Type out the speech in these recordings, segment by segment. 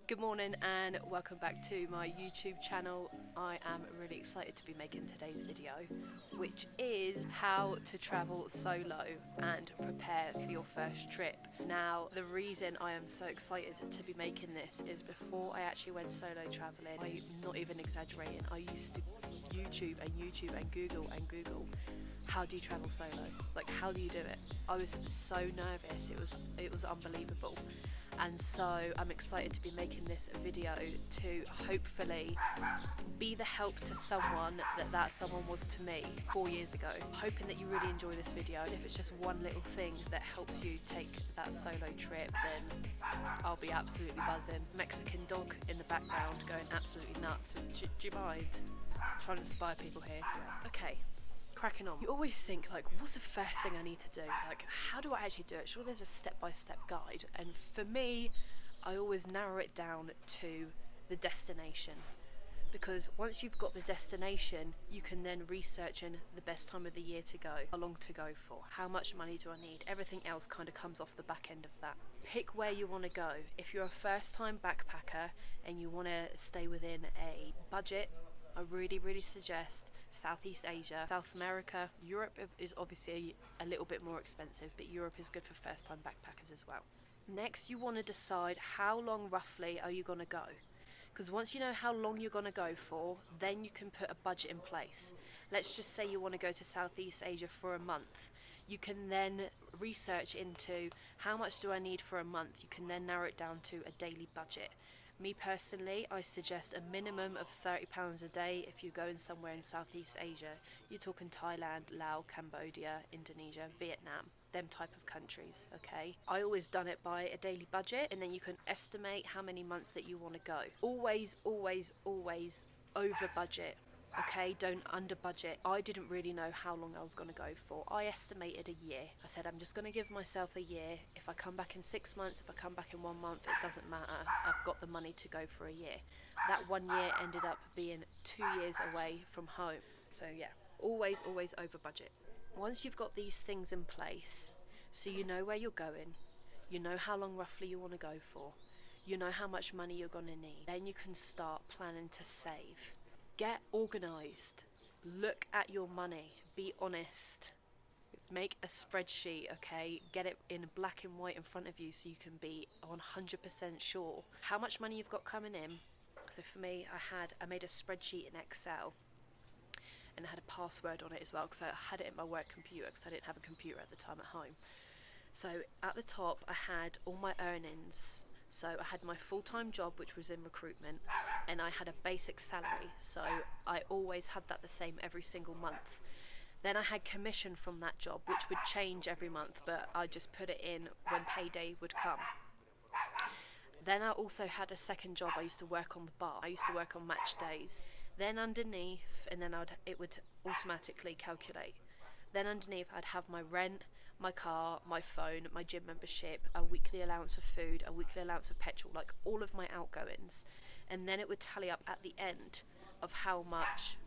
Good morning and welcome back to my YouTube channel. I am really excited to be making today's video, which is how to travel solo and prepare for your first trip. Now, the reason I am so excited to be making this is before I actually went solo traveling, I'm not even exaggerating, I used to YouTube and Google how do you travel solo? Like, how do you do it? I was so nervous, it was unbelievable. And so I'm excited to be making this video to hopefully be the help to someone that someone was to me 4 years ago. Hoping that you really enjoy this video, and if it's just one little thing that helps you take that solo trip, then I'll be absolutely buzzing. Mexican dog in the background going absolutely nuts. Do you mind? I'm trying to inspire people here. Okay. Cracking on. You always think, like, what's the first thing I need to do? Like, how do I actually do it? Sure, there's a step-by-step guide, and for me, I always narrow it down to the destination, because once you've got the destination, you can then research in the best time of the year to go, how long to go for, how much money do I need. Everything else kind of comes off the back end of that. Pick where you want to go. If you're a first-time backpacker and you want to stay within a budget, I really suggest Southeast Asia. South America, Europe is obviously a little bit more expensive, but Europe is good for first time backpackers as well. Next, you want to decide how long roughly are you going to go, because once you know how long you're going to go for, then you can put a budget in place. Let's just say you want to go to Southeast Asia for a month. You can then research into how much do I need for a month. You can then narrow it down to a daily budget. Me personally, I suggest a minimum of £30 a day if you're going somewhere in Southeast Asia. You're talking Thailand, Laos, Cambodia, Indonesia, Vietnam, them type of countries, okay? I always done it by a daily budget, and then you can estimate how many months that you want to go. Always over budget. Okay, don't under budget. I didn't really know how long I was going to go for. I estimated a year. I said I'm just going to give myself a year. If I come back in 6 months, if I come back in 1 month, it doesn't matter. I've got the money to go for a year. That 1 year ended up being 2 years away from home. So yeah, always over budget. Once you've got these things in place, so you know where you're going, you know how long roughly you want to go for, you know how much money you're going to need, then you can start planning to save. Get organised, look at your money, be honest, make a spreadsheet, okay, get it in black and white in front of you so you can be 100% sure how much money you've got coming in. So for me, I made a spreadsheet in Excel, and I had a password on it as well, because I had it in my work computer because I didn't have a computer at the time at home. So at the top I had all my earnings. So I had my full-time job, which was in recruitment, and I had a basic salary, so I always had that the same every single month. Then I had commission from that job, which would change every month, but I just put it in when payday would come. Then I also had a second job. I used to work on the bar. I used to work on match days. Then underneath, and then it would automatically calculate. Then underneath I'd have my rent, my car, my phone, my gym membership, a weekly allowance of food, a weekly allowance of petrol, like all of my outgoings. And then it would tally up at the end of how much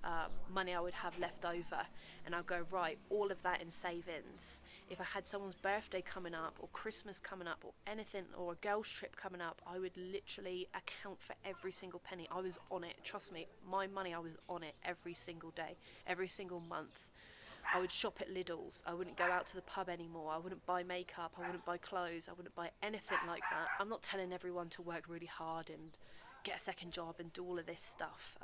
money I would have left over, and I'll go, right, all of that in savings. If I had someone's birthday coming up, or Christmas coming up, or anything, or a girl's trip coming up, I would literally account for every single penny. I was on it, trust me, my money, I was on it every single day, every single month. I would shop at Lidl's. I wouldn't go out to the pub anymore. I wouldn't buy makeup. I wouldn't buy clothes. I wouldn't buy anything like that. I'm not telling everyone to work really hard and get a second job and do all of this stuff.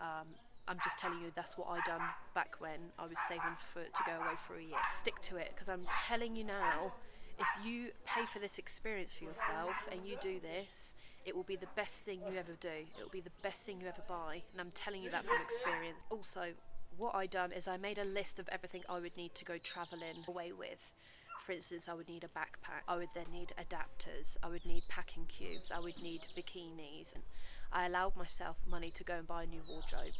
I'm just telling you that's what I done back when I was saving to go away for a year. Stick to it, because I'm telling you now, if you pay for this experience for yourself and you do this, it will be the best thing you ever do. It will be the best thing you ever buy, and I'm telling you that from experience. Also, what I done is I made a list of everything I would need to go travelling away with. For instance, I would need a backpack, I would then need adapters, I would need packing cubes, I would need bikinis. And I allowed myself money to go and buy a new wardrobe.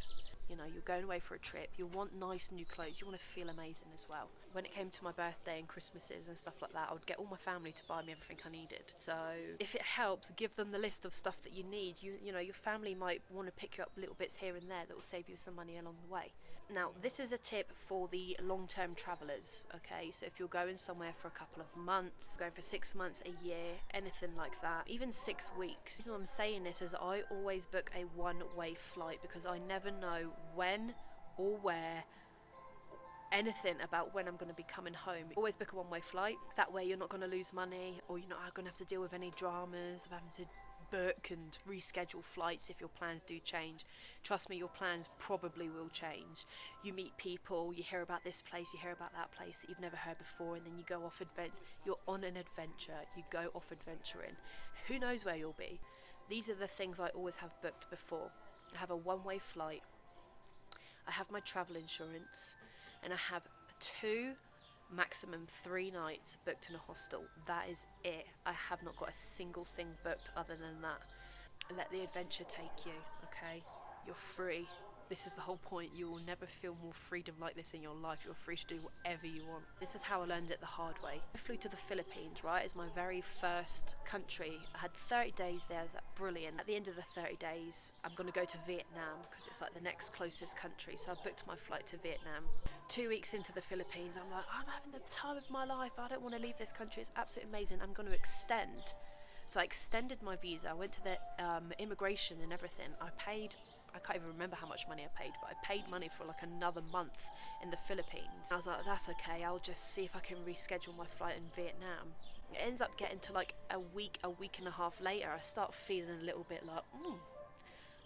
You know, you're going away for a trip, you want nice new clothes, you want to feel amazing as well. when it came to my birthday and Christmases and stuff like that, I would get all my family to buy me everything I needed. So if it helps, give them the list of stuff that you need. You know, your family might want to pick you up little bits here and there that will save you some money along the way. Now, this is a tip for the long-term travelers, okay? So if you're going somewhere for a couple of months, going for 6 months, a year, anything like that, even 6 weeks. The reason I'm saying this is I always book a one-way flight because I never know when or where, anything about when I'm going to be coming home. Always book a one-way flight. That way you're not going to lose money, or you're not going to have to deal with any dramas of having to book and reschedule flights if your plans do change. Trust me, your plans probably will change. You meet people, you hear about this place, you hear about that place that you've never heard before, and then you go off you're on an adventure, you go off adventuring. Who knows where you'll be? These are the things I always have booked before. I have a one-way flight, I have my travel insurance, and I have 2, maximum 3 nights booked in a hostel. That is it. I have not got a single thing booked other than that. Let the adventure take you, okay? You're free. This is the whole point. You will never feel more freedom like this in your life. You're free to do whatever you want. This is how I learned it the hard way. I flew to the Philippines, right? It's my very first country. I had 30 days there. It was brilliant. At the end of the 30 days, I'm going to go to Vietnam because it's like the next closest country. So I booked my flight to Vietnam. 2 weeks into the Philippines, I'm like, I'm having the time of my life. I don't want to leave this country. It's absolutely amazing. I'm going to extend. So I extended my visa. I went to the immigration and everything. I can't even remember how much money I paid, but I paid money for like another month in the Philippines. I was like, that's okay, I'll just see if I can reschedule my flight in Vietnam. It ends up getting to like a week and a half later, I start feeling a little bit like,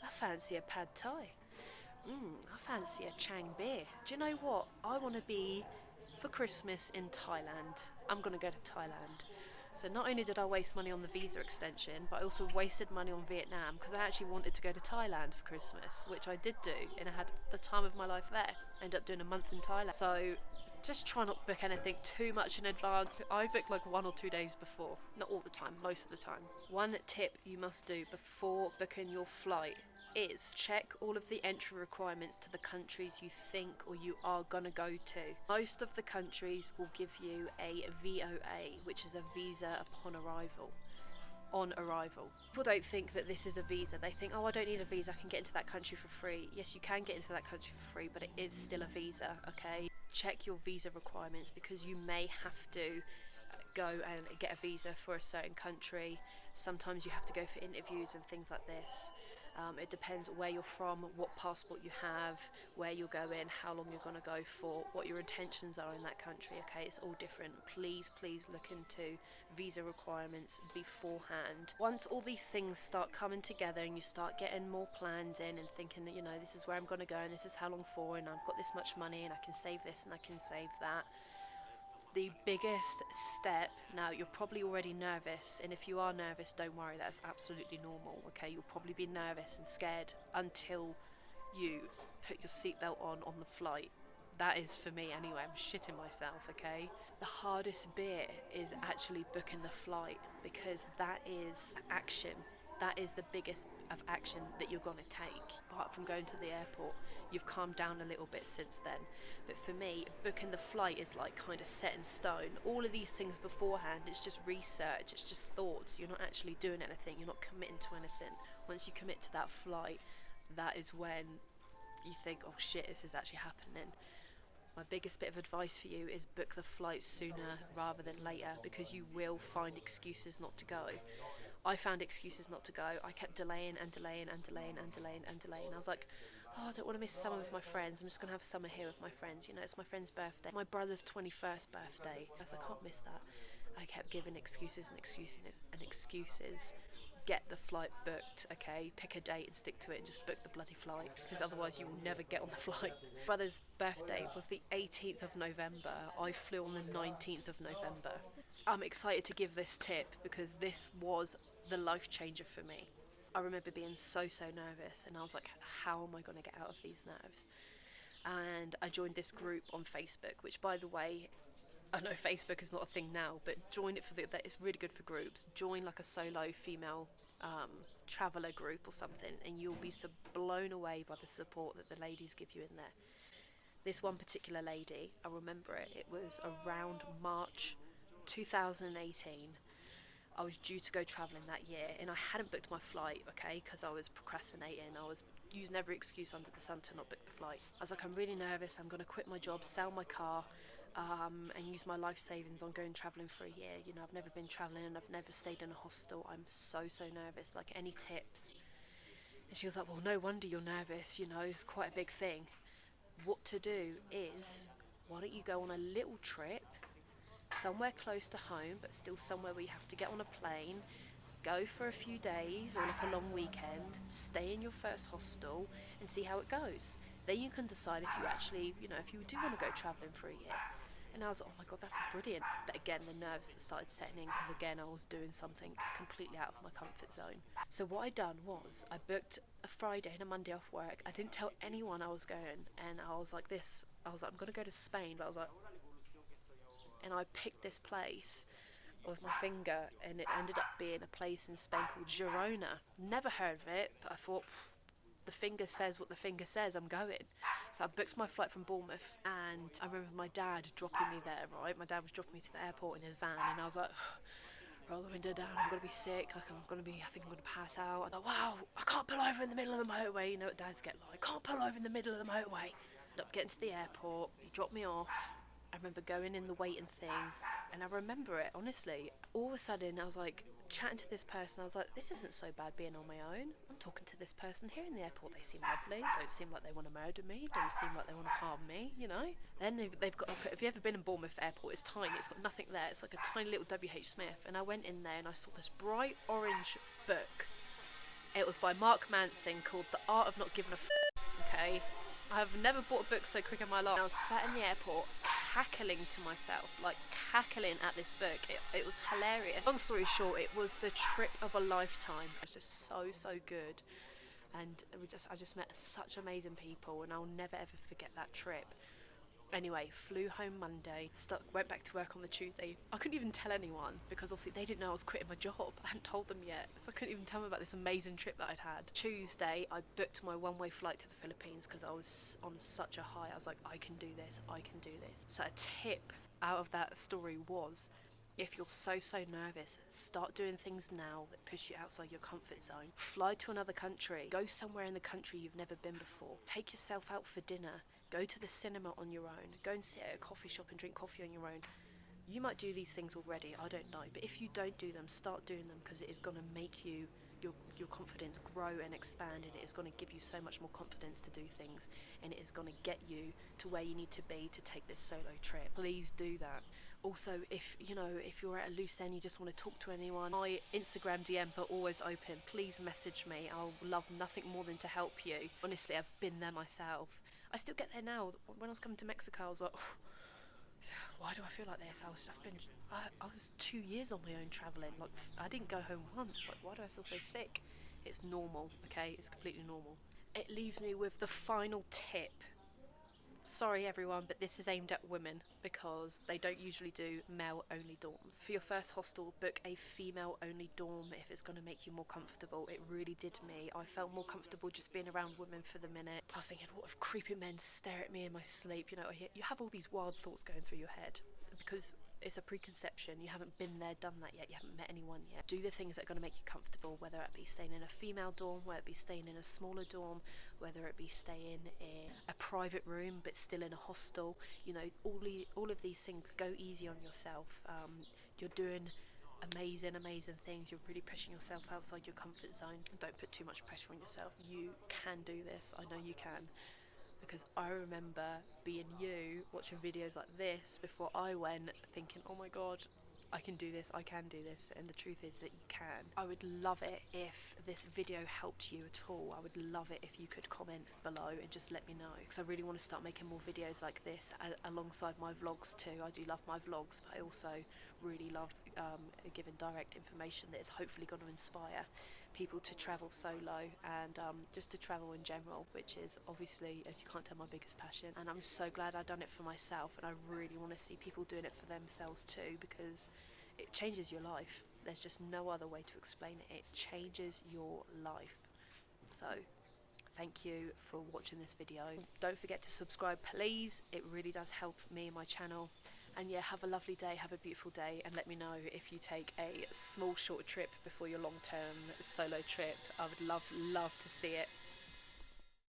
I fancy a pad thai. I fancy a Chang beer. Do you know what? I want to be, for Christmas, in Thailand. I'm going to go to Thailand. So not only did I waste money on the visa extension, but I also wasted money on Vietnam because I actually wanted to go to Thailand for Christmas, which I did do, and I had the time of my life there. I ended up doing a month in Thailand. So just try not to book anything too much in advance. I book like 1 or 2 days before. Not all the time, most of the time. One tip you must do before booking your flight is check all of the entry requirements to the countries you think or you are gonna go to. Most of the countries will give you a VOA, which is a visa upon arrival. On arrival. People don't think that this is a visa. They think, oh, I don't need a visa, I can get into that country for free. Yes, you can get into that country for free, but it is still a visa, okay? Check your visa requirements because you may have to go and get a visa for a certain country. Sometimes you have to go for interviews and things like this. It depends where you're from, what passport you have, where you're going, how long you're going to go for, what your intentions are in that country, okay? It's all different. Please look into visa requirements beforehand. Once all these things start coming together and you start getting more plans in and thinking that, you know, this is where I'm going to go and this is how long for and I've got this much money and I can save this and I can save that. The biggest step, now you're probably already nervous, and if you are nervous, don't worry, that's absolutely normal, okay? You'll probably be nervous and scared until you put your seatbelt on the flight. That is for me anyway, I'm shitting myself, okay? The hardest bit is actually booking the flight because that is action. That is the biggest of action that you're going to take. Apart from going to the airport, you've calmed down a little bit since then. But for me, booking the flight is like kind of set in stone. All of these things beforehand, it's just research, it's just thoughts. You're not actually doing anything, you're not committing to anything. Once you commit to that flight, that is when you think, oh shit, this is actually happening. My biggest bit of advice for you is book the flight sooner rather than later because you will find excuses not to go. I found excuses not to go. I kept delaying and delaying and delaying and delaying and delaying. I was like, oh, I don't want to miss summer with my friends. I'm just going to have summer here with my friends. You know, it's my friend's birthday. My brother's 21st birthday. I was like, I can't miss that. I kept giving excuses and excuses and excuses. Get the flight booked, okay? Pick a date and stick to it and just book the bloody flight because otherwise you will never get on the flight. My brother's birthday was the 18th of November. I flew on the 19th of November. I'm excited to give this tip because this was the life changer for me. I remember being so nervous and I was like, how am I going to get out of these nerves? And I joined this group on Facebook, which by the way, I know Facebook is not a thing now, but join it that it's really good for groups. Join like a solo female traveller group or something and you'll be so blown away by the support that the ladies give you in there. This one particular lady, I remember it, it was around March 2018. I was due to go travelling that year, and I hadn't booked my flight, okay, because I was procrastinating. I was using every excuse under the sun to not book the flight. I was like, I'm really nervous, I'm going to quit my job, sell my car, and use my life savings on going travelling for a year. You know, I've never been travelling and I've never stayed in a hostel. I'm so nervous. Like, any tips? And she was like, well, no wonder you're nervous, you know, it's quite a big thing. What to do is, why don't you go on a little trip somewhere close to home, but still somewhere where you have to get on a plane, go for a few days or like a long weekend, stay in your first hostel and see how it goes. Then you can decide if you actually, you know, if you do want to go travelling for a year. And I was like, oh my god, that's brilliant. But again, the nerves started setting in because again, I was doing something completely out of my comfort zone. So what I done was I booked a Friday and a Monday off work. I didn't tell anyone I was going, and I was like this. I was like, I'm gonna go to Spain, but I was like, and I picked this place with my finger, and it ended up being a place in Spain called Girona. Never heard of it, but I thought, the finger says what the finger says, I'm going. So I booked my flight from Bournemouth, and I remember my dad dropping me there, right? My dad was dropping me to the airport in his van, and I was like, roll the window down, I'm going to be sick, like I think I'm going to pass out. I thought, wow, I can't pull over in the middle of the motorway. You know what dads get like, I can't pull over in the middle of the motorway. Ended up getting to the airport, he dropped me off. I remember going in the waiting thing, and I remember it, honestly. All of a sudden, I was like, chatting to this person, I was like, this isn't so bad being on my own. I'm talking to this person here in the airport, they seem lovely, don't seem like they want to murder me, don't seem like they want to harm me, you know. Then they've got, have you ever been in Bournemouth Airport? It's tiny, it's got nothing there, it's like a tiny little WH Smith. And I went in there and I saw this bright orange book. It was by Mark Manson, called The Art of Not Giving a okay. I've never bought a book so quick in my life. I was sat in the airport cackling to myself, like cackling at this book. It was hilarious. Long story short, it was the trip of a lifetime. It was just so good, and I just met such amazing people, and I'll never ever forget that trip. Anyway, flew home Monday, went back to work on the Tuesday. I couldn't even tell anyone because obviously they didn't know I was quitting my job. I hadn't told them yet, so I couldn't even tell them about this amazing trip that I'd had. Tuesday, I booked my one-way flight to the Philippines because I was on such a high. I was like, I can do this, I can do this. So a tip out of that story was, if you're so nervous, start doing things now that push you outside your comfort zone. Fly to another country. Go somewhere in the country you've never been before. Take yourself out for dinner. Go to the cinema on your own. Go and sit at a coffee shop and drink coffee on your own. You might do these things already, I don't know. But if you don't do them, start doing them, because it is going to make your confidence grow and expand, and it is going to give you so much more confidence to do things, and it is going to get you to where you need to be to take this solo trip. Please do that. Also, if you're at a loose end, you just want to talk to anyone, my Instagram DMs are always open. Please message me. I'll love nothing more than to help you. Honestly, I've been there myself. I still get there now. When I was coming to Mexico, I was like, why do I feel like this? I was 2 years on my own travelling. Like, I didn't go home once. Like, why do I feel so sick? It's normal, okay? It's completely normal. It leaves me with the final tip. Sorry everyone, but this is aimed at women because they don't usually do male-only dorms. For your first hostel, book a female-only dorm if it's going to make you more comfortable. It really did me. I felt more comfortable just being around women for the minute. I was thinking, what if creepy men stare at me in my sleep? You know, you have all these wild thoughts going through your head because it's a preconception. You haven't been there, done that yet. You haven't met anyone yet. Do the things that are going to make you comfortable, whether it be staying in a female dorm, whether it be staying in a smaller dorm, whether it be staying in a private room but still in a hostel. You know, all of these things. Go easy on yourself. You're doing amazing things. You're really pushing yourself outside your comfort zone. Don't put too much pressure on yourself. You can do this. I know you can. Because I remember being you, watching videos like this before I went, thinking, oh my god, I can do this, I can do this, and the truth is that you can. I would love it if this video helped you at all. I would love it if you could comment below and just let me know, because I really want to start making more videos like this alongside my vlogs too. I do love my vlogs, but I also really love giving direct information that is hopefully going to inspire people to travel solo and just to travel in general, which is obviously, as you can't tell, my biggest passion. And I'm so glad I've done it for myself, and I really want to see people doing it for themselves too, because it changes your life. There's just no other way to explain it. It changes your life. So thank you for watching this video. Don't forget to subscribe, please. It really does help me and my channel. And yeah, have a lovely day, have a beautiful day, and let me know if you take a small short trip before your long-term solo trip. I would love to see it.